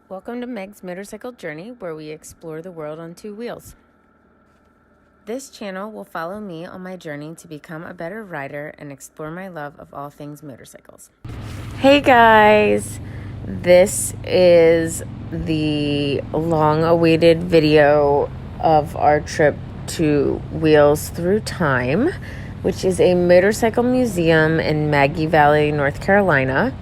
Welcome to Meg's Motorcycle Journey, where we explore the world on two wheels. This channel will follow me on my journey to become a better rider and explore my love of all things motorcycles. Hey guys, this is the long-awaited video of our trip to Wheels Through Time, which is a motorcycle museum in Maggie Valley, North Carolina.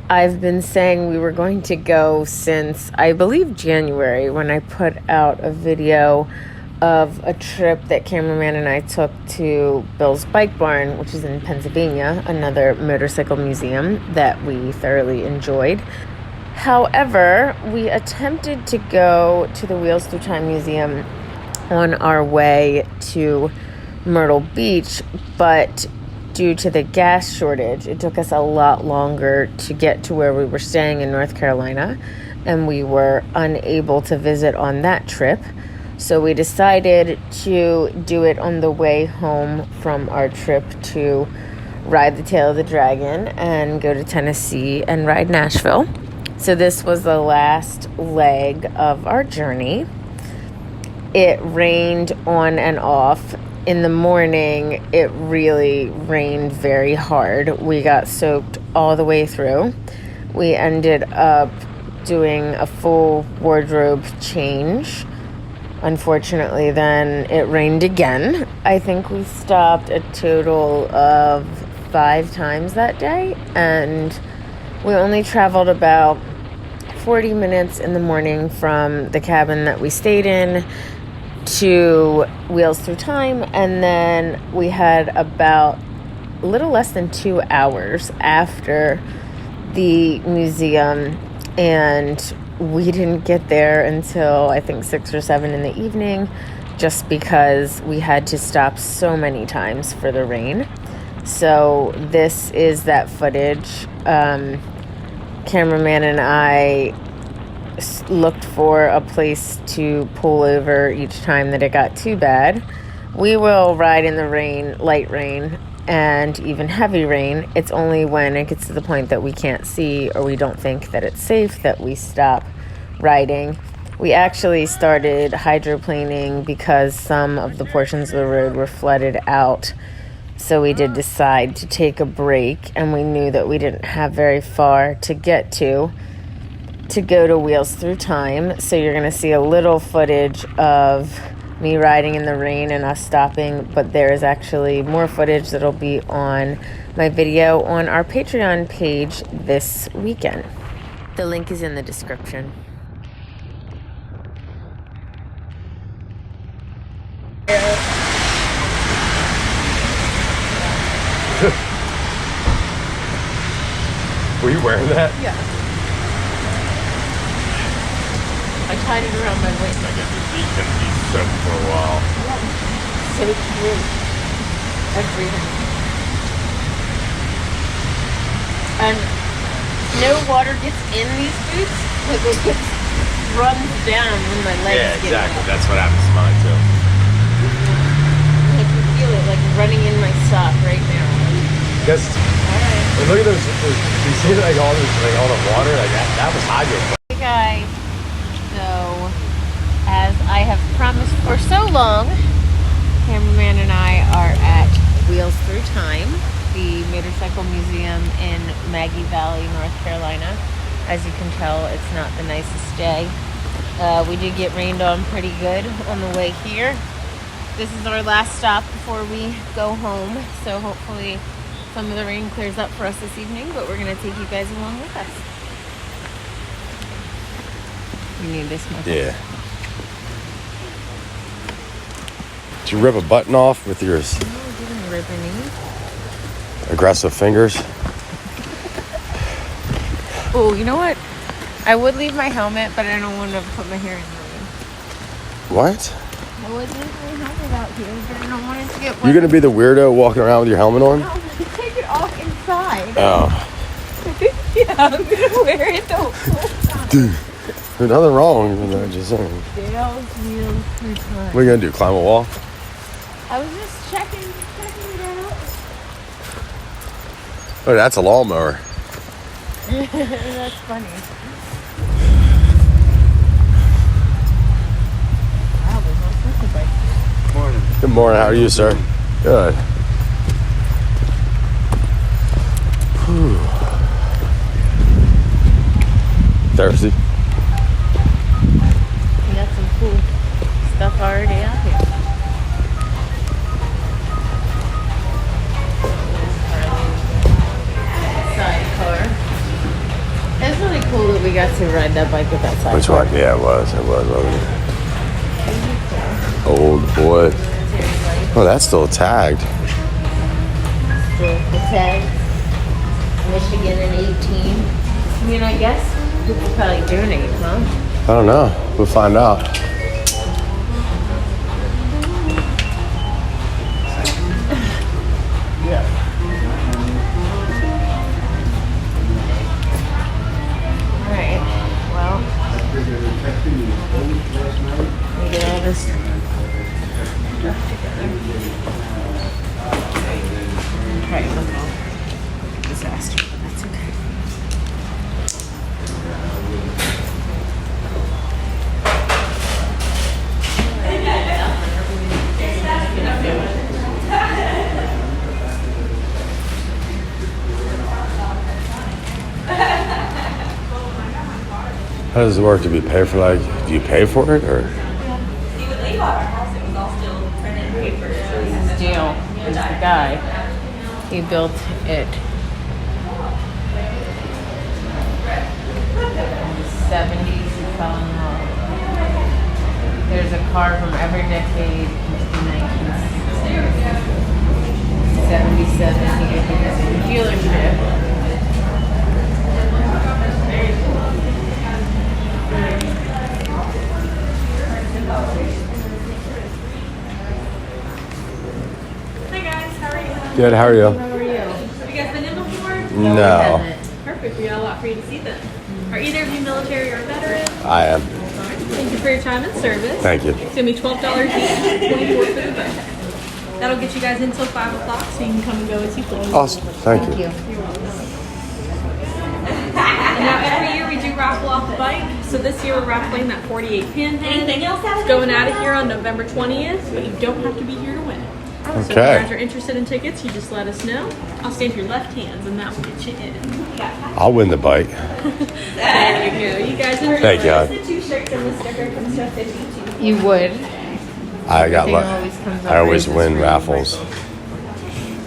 I've been saying we were going to go since, I believe, January, when I put out a video of a trip that Cameraman and I took to Bill's Bike Barn, which is in Pennsylvania, another motorcycle museum that we thoroughly enjoyed. However, we attempted to go to the Wheels Through Time Museum on our way to Myrtle Beach, but due to the gas shortage, it took us a lot longer to get to where we were staying in North Carolina, and we were unable to visit on that trip. So we decided to do it on the way home from our trip to ride the Tail of the Dragon and go to Tennessee and ride Nashville. So this was the last leg of our journey. It rained on and off. In the morning, it really rained very hard. We got soaked all the way through. We ended up doing a full wardrobe change. Unfortunately, then it rained again. I think we stopped a total of 5 times that day, and we only traveled about 40 minutes in the morning from the cabin that we stayed in to Wheels Through Time, and then we had about a little less than 2 hours after the museum, and we didn't get there until I think 6 or 7 in the evening, just because we had to stop so many times for the rain. So this is that footage. Cameraman and I looked for a place to pull over each time that it got too bad. We will ride in the rain, light rain, and even heavy rain. It's only when it gets to the point that we can't see or we don't think that it's safe that we stop riding. We actually started hydroplaning because some of the portions of the road were flooded out. So we did decide to take a break, and we knew that we didn't have very far to get to go to Wheels Through Time. So you're going to see a little footage of me riding in the rain and us stopping, but there is actually more footage that'll be on my video on our Patreon page this weekend. The link is in the description. Were you wearing that? Yeah. I tied it around my waist. I guess your feet can be soaked for a while. So through everything. And no water gets in these boots, but it just runs down when my legs Yeah, get exactly. wet. That's what happens to mine too. I can feel it like running in my sock right now. Because Alright. look at those. You see like all the water like that was hydro. Hey guys, so as I have promised for so long, Cameraman and I are at Wheels Through Time, the motorcycle museum in Maggie Valley, North Carolina. As you can tell, it's not the nicest day. We did get rained on pretty good on the way here. This is our last stop before we go home, so hopefully some of the rain clears up for us this evening, but we're going to take you guys along with us. You need this much. Yeah. Did you rip a button off with your Didn't rip any. aggressive fingers? Oh, you know what? I would leave my helmet, but I don't want to put my hair in the rain. What? I would leave my helmet out here, but I don't want it to get wet. You're gonna be the weirdo walking around with your helmet on? No, take it off inside. Oh. Yeah, I'm gonna wear it the whole time. Dude, there's nothing wrong with that, just saying. Dale's Wheels Through Time. What are you gonna do? Climb a wall? I was just checking it out. Oh, that's a lawnmower. That's funny. Morning. Good morning. How are you, sir? Good. Whew. Thirsty? We got some cool stuff already out here. Sidecar. It's really cool that we got to ride that bike with that sidecar. Which one? Yeah, it was, wasn't it? Old boy. Oh, that's still tagged. The tag. Michigan in 18. I mean, I guess people probably donate, huh? I don't know. We'll find out. Alright, well, we get all this stuff together. Okay, look, disaster, but that's okay. How does it work? Do we pay for do you pay for it or? See, when they bought our house, it was all still printed paper. Dale is the guy. He built it in the 70s. He fell in love. There's a car from every decade into the 1977. He opened his own dealership. Hi guys, how are you? Good. How are you? How are you? Have you guys been in before? No. Perfect, we got a lot for you to see then. Are either of you military or veteran? I am. Thank you for your time and service. Thank you. It's gonna be $12 each, 24 for the boat. That'll get you guys until 5 o'clock, so you can come and go as you please. Awesome. Thank you. And now every year we do raffle off the bike. So this year we're raffling that 48 Pinhead. Anything else? It's going out of here on November 20th, but you don't have to be here to win it. So if you Okay. guys are interested in tickets, you just let us know. I'll stand your left hands and that will get you in. I'll win the bike. There you go. You guys enjoy. Thank you. The 2 shirts and the sticker comes to 52. You would. I got Everything always comes up I always roses win for you. raffles.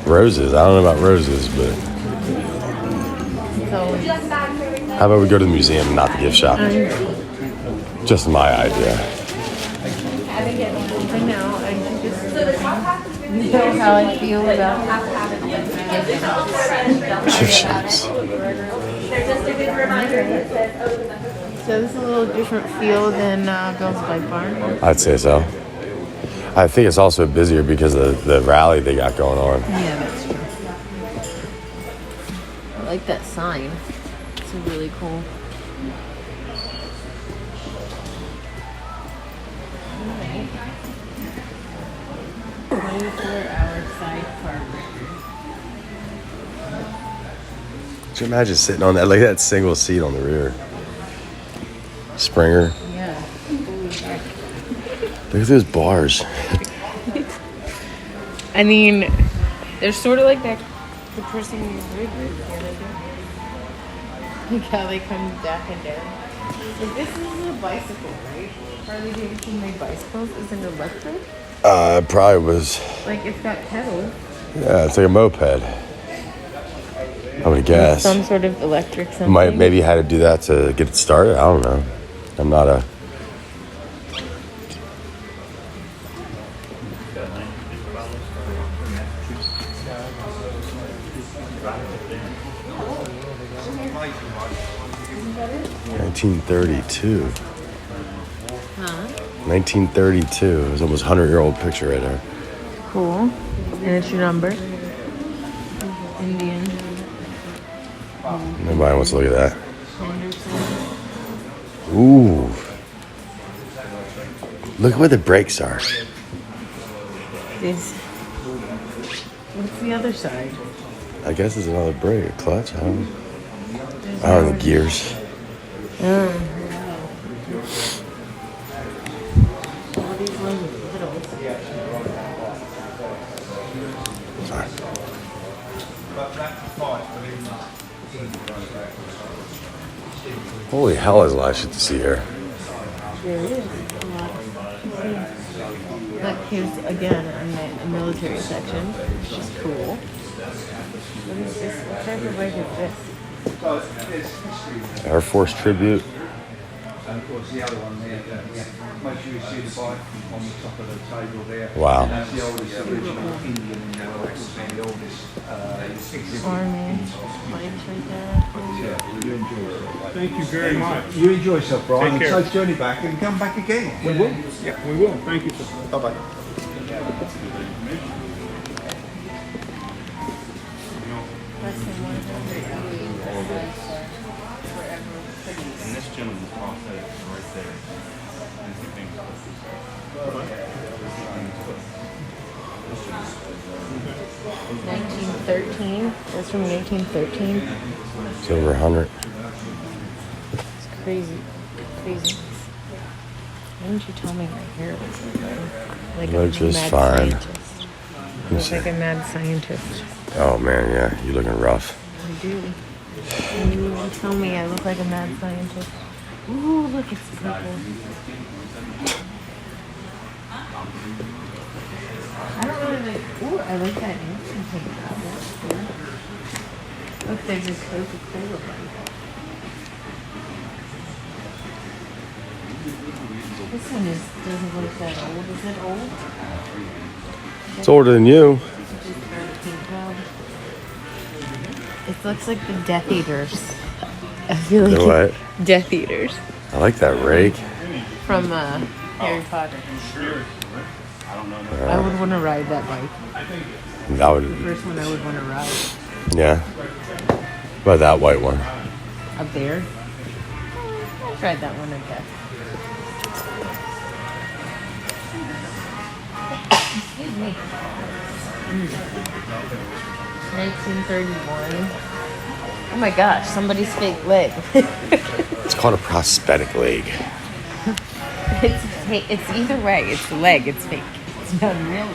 Roses. I don't know about roses, but So, how about we go to the museum and not the gift shop? Just my idea. I know, and you know how I feel about Gift shops. They're just a good reminder that says, oh, the So this is a little different feel than Bill's Bike Barn. I'd say so. I think it's also busier because of the rally they got going on. Yeah, that's true. I like that sign. It's really cool. Alright. 24-hour sidecar record. Could you imagine sitting on that, like that single seat on the rear? Springer. Yeah. Look at those bars. I mean, they're sort of like that. The person you read with the other day. Like how they come back and down. Like this is a bicycle, right? Harley Davidson made bicycles. Is it electric? It probably was. Like it's got pedals. Yeah, it's like a moped. I would guess. Some sort of electric something. Maybe had to do that to get it started. I don't know. I'm not a. $1932. Huh? 1932. It was almost 100-year-old picture right there. Cool. And it's your number. Indian. Nobody wants to look at that. Henderson. Ooh. Look where the brakes are. This. What's the other side? I guess it's another brake, a clutch. I don't know. Gears. All these little pedals. Holy hell, there's a lot of shit to see here. There is. Look, here's again a military section, which is cool. What is this? What type of bike is this? Air Force tribute. And of course the other one there, make sure you see the bike on the top of the table there. Wow. And that's the oldest original Indian in the world. It's the oldest exhibit. Army bikes right there. Yeah, you enjoy yourself. Thank you very much. You enjoy yourself, Brian. Take care. Safe journey back and come back again. We will. Yeah, we will. Thank you. Bye bye. And this gentleman's prosthetic is right there. And he thinks this is 1913. That's from 1913. It's over 100. It's crazy. Crazy. Why didn't you tell me my hair was like Looks a just mad fine. scientist? I look like a mad scientist. Oh man, yeah, you looking rough. I do. And you will tell me I look like a mad scientist. Ooh, look, it's purple. I don't really like. Ooh, I like that ancient thing. That's cool. Look, there's a Coca-Cola bike. This one doesn't look that old. Is it old? It's older than you. It looks like the Death Eaters. I feel like The what? Death Eaters I like that rake. from Harry Potter. I would want to ride that bike. That would, First one I would want to ride. yeah. But that white one. Up there. I'd ride that one, I guess. Excuse me. 1931. Oh my gosh, somebody's fake leg. It's called a prosthetic leg. It's either way. It's the leg. It's fake. It's not real.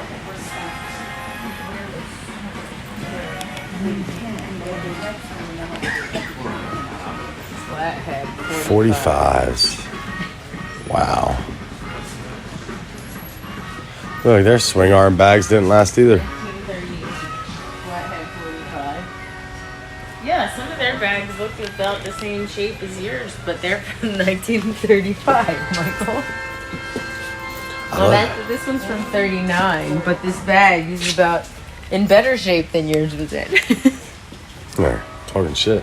Flathead. 45s. Wow. Look, their swing arm bags didn't last either. 1930. Flathead 45. Yeah, some of their bags look about the same shape as yours, but they're from 1935, Michael. Well, this one's from 39, but this bag is about in better shape than yours was in. They're talking shit.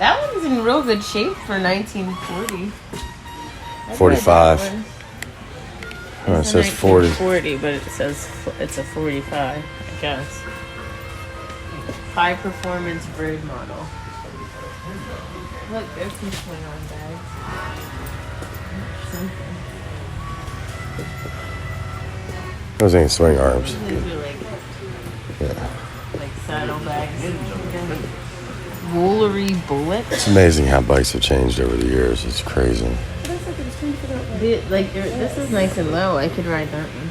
That one's in real good shape for 1940. 45. Oh, it says 40. 40, but it says it's a 45, I guess. High performance braid model. Look, there's some swing on bags. Something. Those ain't swing arms. These are like Yeah. saddlebags. Woolery bullet. It's amazing how bikes have changed over the years. It's crazy. This is nice and low. I could ride that one.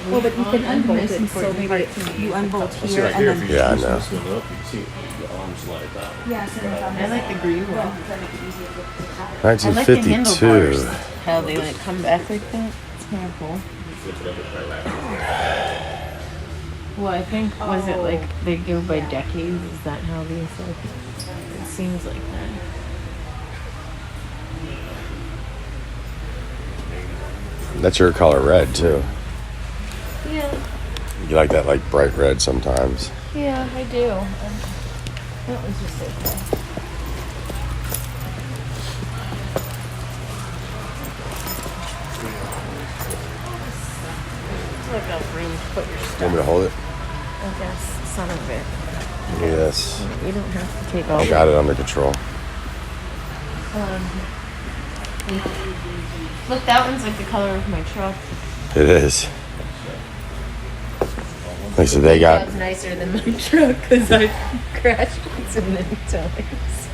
Well, but you can unbolt it, so maybe you unbolt here and then. Yeah, I know. Yeah, so then I like the green one. yeah. I like the 1952. handlebars. How they like come back like that. It's kind of cool. Well, I think was it like they go by decades? Is that how these like? It seems like that. That's your color red too. Yeah, You like that like bright red sometimes. yeah, I do. That was just okay. Look up room to put your stuff. Want me to hold it? I guess some of it. Look at this. You don't have to take all. I got it under control. Look, that one's like the color of my truck. It is. Like so they got. That's nicer than my truck because I crashed it so many times.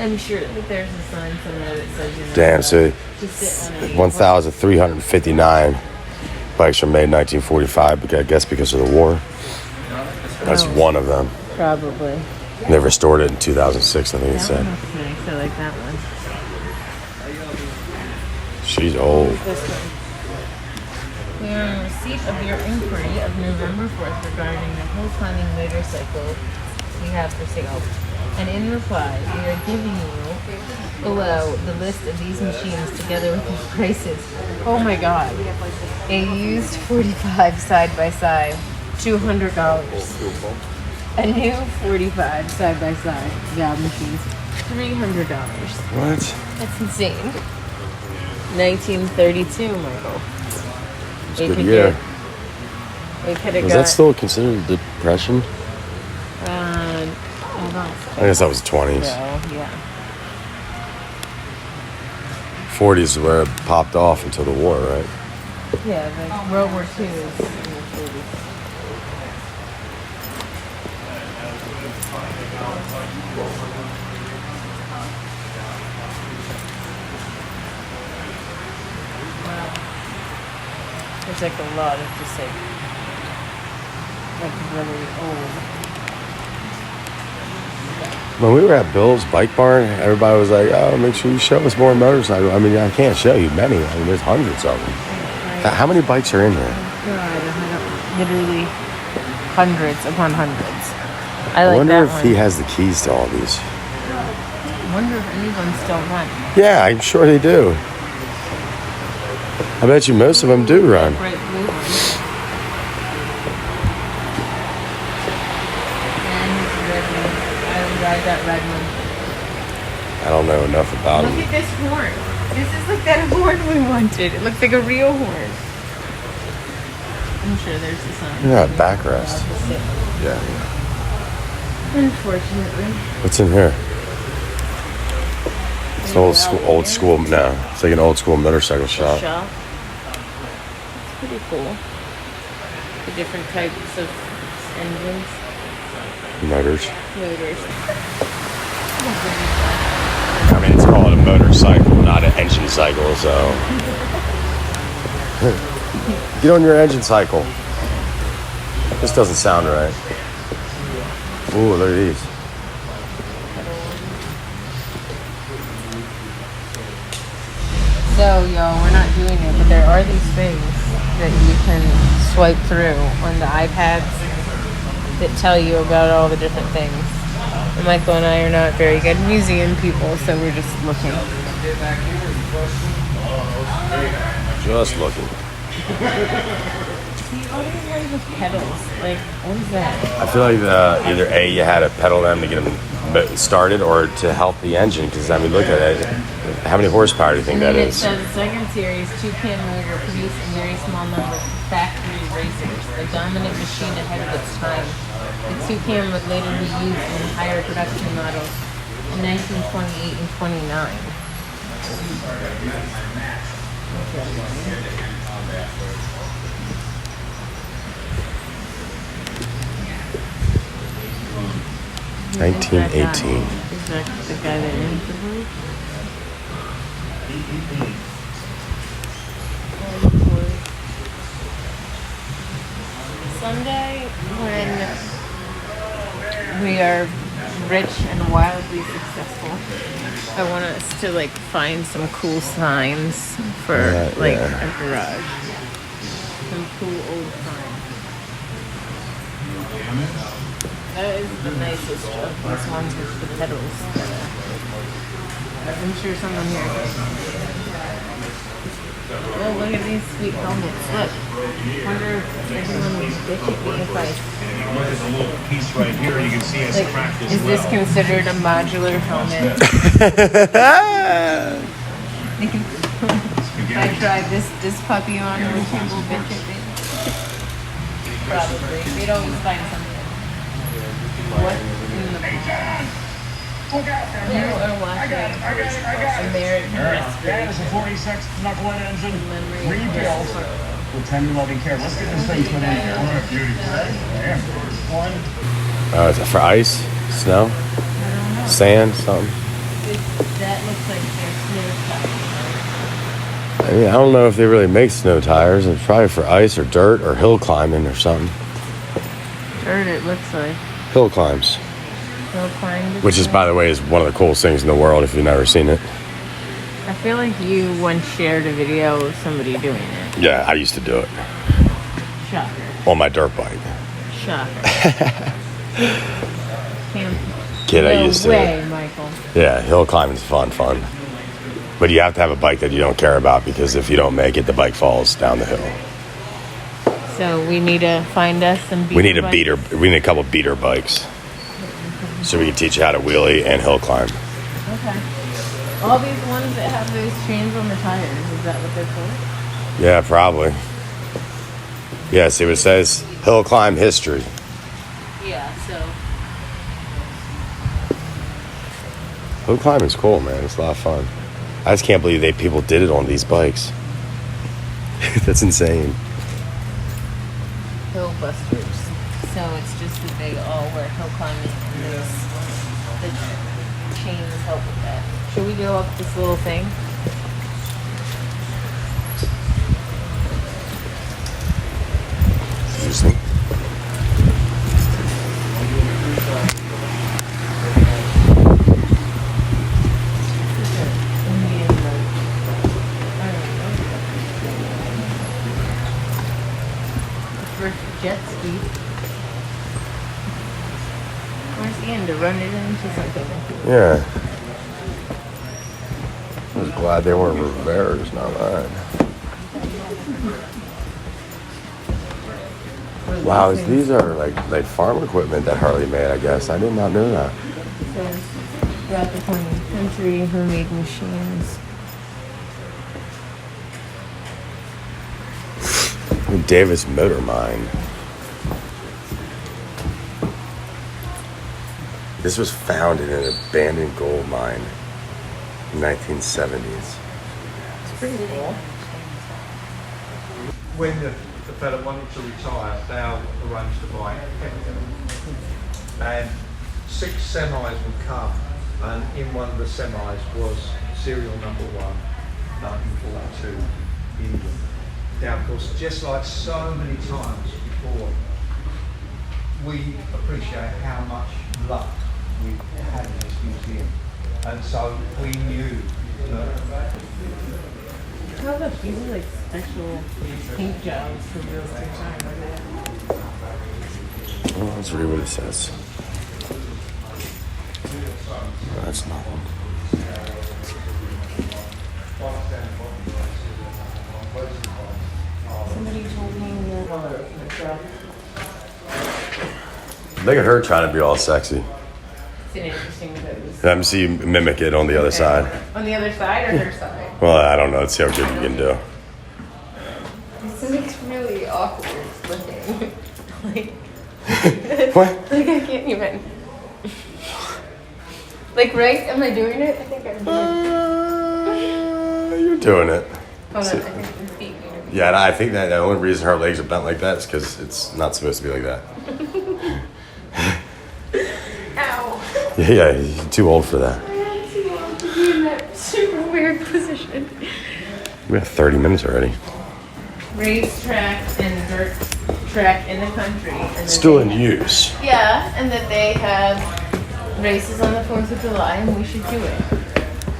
I'm sure that there's a sign somewhere that says you're not Damn, allowed so to sit on any 1,359 bikes are made in 1945, but I guess because of the war. That's one of them. Probably. They restored it in 2006, I think it That said. one looks nice. I like that one. She's old. This one. We are in receipt of your inquiry of November 4th regarding the hill climbing motorcycle we have for sale. And in reply, we are giving you below the list of these machines together with the prices. Oh my god. A used 45 side by side, $200. A new 45 side by side valve machines, $300. What? That's insane. 1932, Michael. It's a good year. We could have Was got. that still considered a depression? Hold on. I guess that was 20s. Yeah. 40s is where it popped off until the war, right? Yeah, the World War II is in the 40s. Wow. There's like a lot of just like really old. When we were at Bill's Bike Barn, everybody was like, oh, make sure you show us more motorcycles. I mean, I can't show you many. I mean, there's hundreds of them. How many bikes are in here? God, literally hundreds upon hundreds. I I like wonder that if one. he has the keys to all these. I wonder if any of them still run. Yeah, I'm sure they do. I bet you most of them do run. Bright blue one. And his red one. I would ride that red one. I don't know enough about Look them. at this horn. This is like that horn we wanted. It looks like a real horn. I'm sure there's the sign. Yeah, backrest. Yeah. Unfortunately. What's in here? It's an old school. No, it's like an old school motorcycle shop. Shop. It's pretty cool. The different types of engines. Motors. Motors. I mean, it's called a motorcycle, not an engine cycle. So get on your engine cycle. This doesn't sound right. Ooh, look at these. So, y'all, we're not doing it, but there are these things that you can swipe through on the iPads that tell you about all the different things. And Michael and I are not very good museum people, so we're just looking. Just looking. See, all these ones with pedals. Like, what is that? I feel like either A, you had to pedal them to get them started, or to help the engine. Because I mean, look at it. How many horsepower do you think that It is? says second series 2-pin motor produced in very small number of factory racers, a dominant machine ahead of its time. The 2-cam would later be used in higher production models in 1928 and 29. Who's that guy? 1918. Is that the guy that owns the boat? Someday, when we are rich and wildly successful, I want us to like find some cool signs for Yeah, like yeah. a garage. Some cool old signs. That is the nicest of these ones with the pedals. I'm sure someone here. Oh, look at these sweet helmets. Look. Wonder if everyone would bitch at me if I. There's a little piece right here you can see it's Like, cracked as is well. this considered a modular helmet? If I tried this puppy on, would people bitch at me? Probably. They'd always find something. What in the You are watching American That is a 46 knucklehead engine rebuilt with tender loving care. Let's get this thing put in here. What a beauty. One. Is it for ice, snow, sand, something? That looks like their snow tires. I mean, I don't know if they really make snow tires. It's probably for ice or dirt or hill climbing or something. Dirt, it looks like. Hill climbs. Hill climb. Which is, by the way, is one of the coolest things in the world if you've never seen it. I feel like you once shared a video of somebody doing it. Yeah, I used to do it. Shocker. On my dirt bike. Shocker. Kid, I No used to. way, Michael. Yeah, hill climbing's fun. But you have to have a bike that you don't care about because if you don't make it, the bike falls down the hill. So we need to find us some beater We need a bikes. beater. We need a couple beater bikes, so we can teach you how to wheelie and hill climb. Okay. All these ones that have those chains on the tires, is that what they're for? Yeah, probably. Yeah, see what it says? Hill climb history. Yeah, so. Hill climbing's cool, man. It's a lot of fun. I just can't believe people did it on these bikes. That's insane. Hill busters. So it's just that they all wear hill climbing and the chains help with that. Should we go up this little thing? Interesting. Jet ski. Where's Ian to run it into something? Yeah. I was glad they weren't Riveras, not mine. Wow, these are like farm equipment that Harley made, I guess. I did not know that. It says, throughout the 20th century, who made machines? Davis Motor Mine. This was found in an abandoned gold mine in the 1970s. It's pretty cool. When the fella wanted to retire, Dale arranged to buy a chemical. And 6 semis would come, and in one of the semis was serial number 1, 1942, England. Now, of course, just like so many times before, we appreciate how much luck we had in this museum. And so we knew that. How about these are like special paint jobs for wheels to shine? Oh, let's read what it says. No, that's not one. Somebody told me that. Look at her trying to be all sexy. It's an interesting pose. Let me see you mimic it on the other side. On the other side or her side? Well, I don't know. Let's see how good you can do. This looks really awkward looking. Like, What? like I can't even. Like, right? Am I doing it? I think I'm doing it. You're doing it. Hold on, I think my feet need to be. Yeah, and I think that the only reason her legs are bent like that is because it's not supposed to be like that. Ow. Yeah, you're too old for that. I'm too old to be in that super weird position. We have 30 minutes already. Racetrack and dirt track in the country. And Still then in use. Yeah, and that they have races on the 4th of July and we should do it.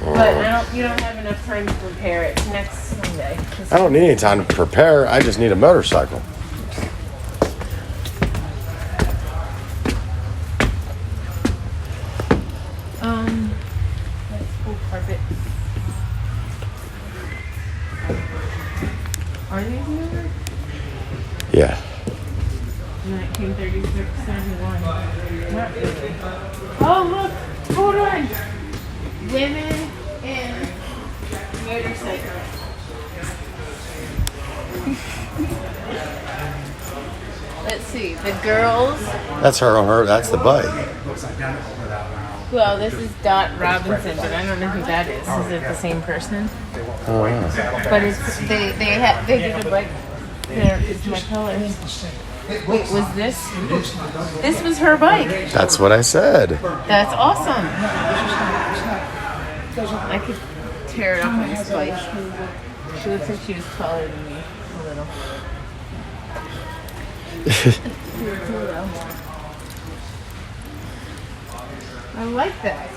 But you don't have enough time to prepare it next Sunday. I don't need any time to prepare. I just need a motorcycle. That's cool carpet. Are these newer? Yeah. 1936, 71. Not really. Oh, look! Hold on! Women in motorcycles. Let's see. The girls. That's her on her. That's the bike. Well, this is Dot Robinson, but I don't know who that is. Is it the same person? Oh, yeah. But it's they did a bike. There, it's my colors. Wait, was this? This was her bike. That's what I said. That's awesome. I could tear it off on this bike. She looks like she was taller than me a little. I like that.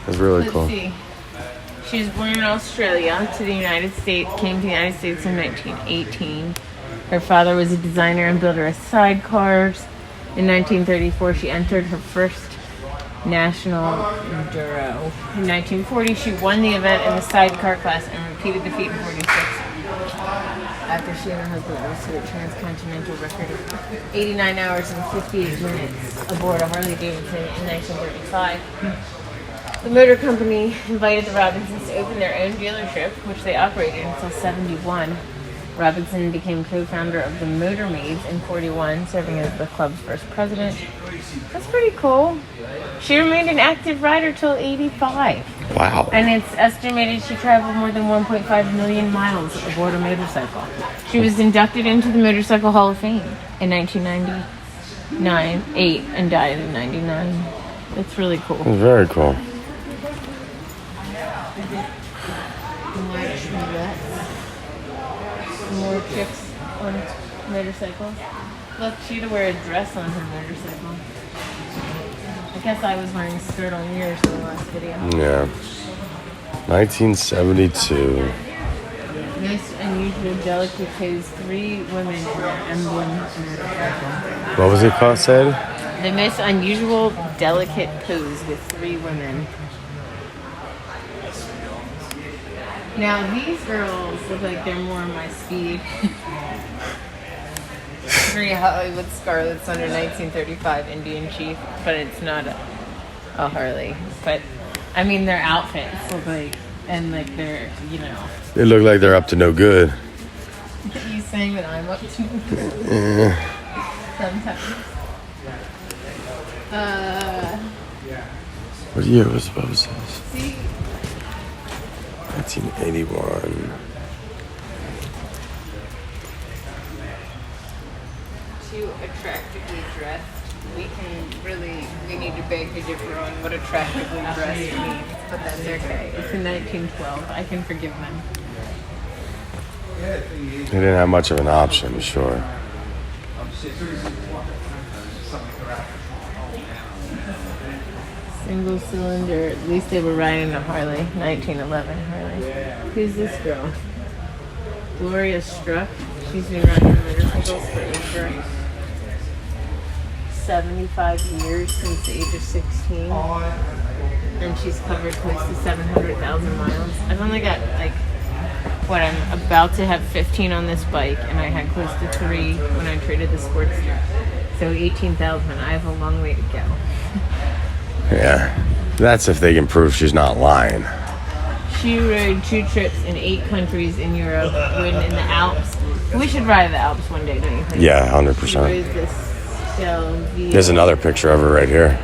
That's really Let's cool. see. She was born in Australia to the United States, came to the United States in 1918. Her father was a designer and builder of sidecars. In 1934, she entered her first national enduro. In 1940, she won the event in the sidecar class and repeated the feat in 46. After she and her husband rose to the transcontinental record of 89 hours and 58 minutes aboard a Harley Davidson in 1935. The motor company invited the Robinsons to open their own dealership, which they operated until 71. Robinson became co-founder of the Motor Maids in 41, serving as the club's first president. That's pretty cool. She remained an active rider till 85. Wow. And it's estimated she traveled more than 1.5 million miles aboard a motorcycle. She was inducted into the Motorcycle Hall of Fame in 1998 and died in 99. That's really cool. That's very cool. More chicks on motorcycles. Look, she had to wear a dress on her motorcycle. I guess I was wearing a skirt on yours in the last video. Yeah. 1972. Most unusual delicate pose, 3 women in their emblem motorcycle. What was it called, said? The most unusual delicate pose with 3 women. Now these girls look like they're more my speed. 3 Hollywood Scarlets under 1935 Indian Chief, but it's not a Harley. But I mean, their outfits look like, and like they're, you know. They look like they're up to no good. Are you saying that I'm up to no good? Yeah. Sometimes. What year was this? See. 1981. Too attractively dressed. We need to beg to differ on what attractively dressed means, but that's okay. It's in 1912. I can forgive them. They didn't have much of an option, sure. Single cylinder. At least they were riding a Harley. 1911 Harley. Who's this girl? Gloria Struck. She's been riding motorcycles for over 75 years, since the age of 16. And she's covered close to 700,000 miles. I've only got I'm about to have 15 on this bike, and I had close to 3 when I traded the Sportster. So 18,000. I have a long way to go. Yeah. That's if they can prove she's not lying. She rode 2 trips in 8 countries in Europe, ridden in the Alps. We should ride the Alps one day, don't you think? Yeah, She 100%. rode this Stelvio. There's another picture of her right here.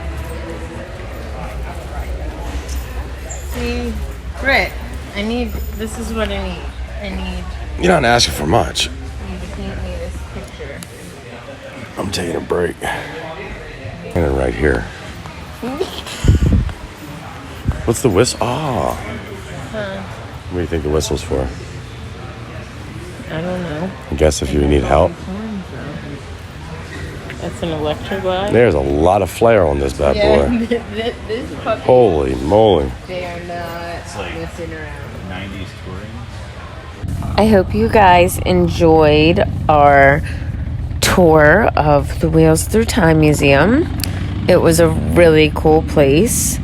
See, Britt, this is what I need. You're not asking for much. You to paint me this picture. I'm taking a break. And right here. What's the whistle? Oh. What do you think the whistle's for? I don't know. I guess if you need help. That's an Electroglide. There's a lot of flair on this bad boy. This puppy. Holy moly. They are not messing around. 90s touring. I hope you guys enjoyed our tour of the Wheels Through Time Museum. It was a really cool place.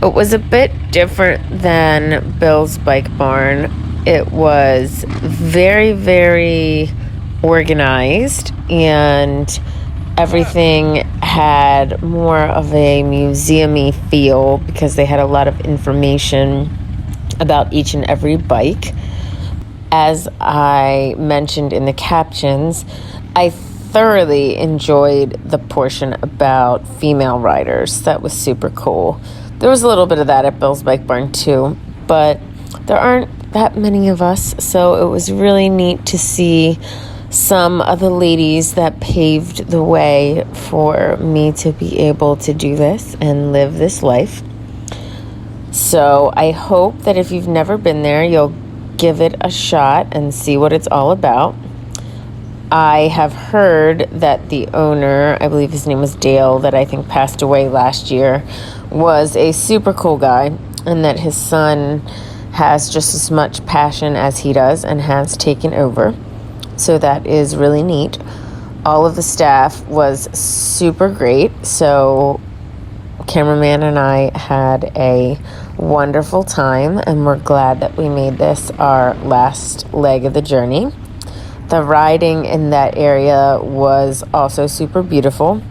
It was a bit different than Bill's Bike Barn. It was very, very organized, and everything had more of a museum-y feel because they had a lot of information about each and every bike. As I mentioned in the captions, I thoroughly enjoyed the portion about female riders. That was super cool. There was a little bit of that at Bill's Bike Barn too, but there aren't that many of us, so it was really neat to see some of the ladies that paved the way for me to be able to do this and live this life. So I hope that if you've never been there, you'll give it a shot and see what it's all about. I have heard that the owner, I believe his name was Dale, that I think passed away last year, was a super cool guy, and that his son has just as much passion as he does and has taken over. So that is really neat. All of the staff was super great. So cameraman and I had a wonderful time, and we're glad that we made this our last leg of the journey. The riding in that area was also super beautiful.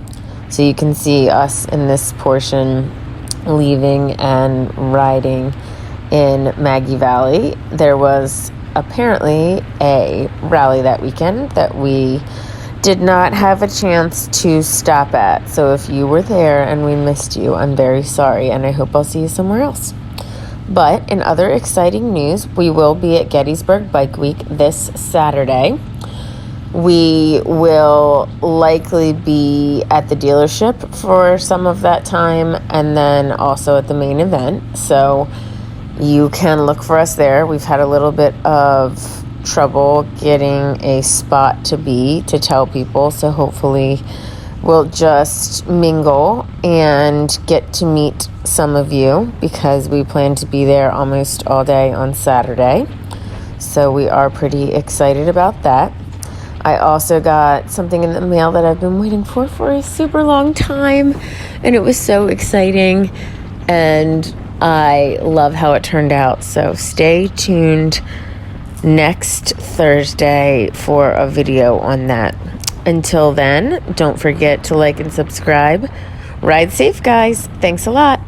So you can see us in this portion leaving and riding in Maggie Valley. There was apparently a rally that weekend that we did not have a chance to stop at. So if you were there and we missed you, I'm very sorry, and I hope I'll see you somewhere else. But in other exciting news, we will be at Gettysburg Bike Week this Saturday. We will likely be at the dealership for some of that time, and then also at the main event. So you can look for us there. We've had a little bit of trouble getting a spot to tell people. So hopefully we'll just mingle and get to meet some of you, because we plan to be there almost all day on Saturday. So we are pretty excited about that. I also got something in the mail that I've been waiting for a super long time, and it was so exciting, and I love how it turned out. So stay tuned next Thursday for a video on that. Until then, don't forget to like and subscribe. Ride safe, guys. Thanks a lot.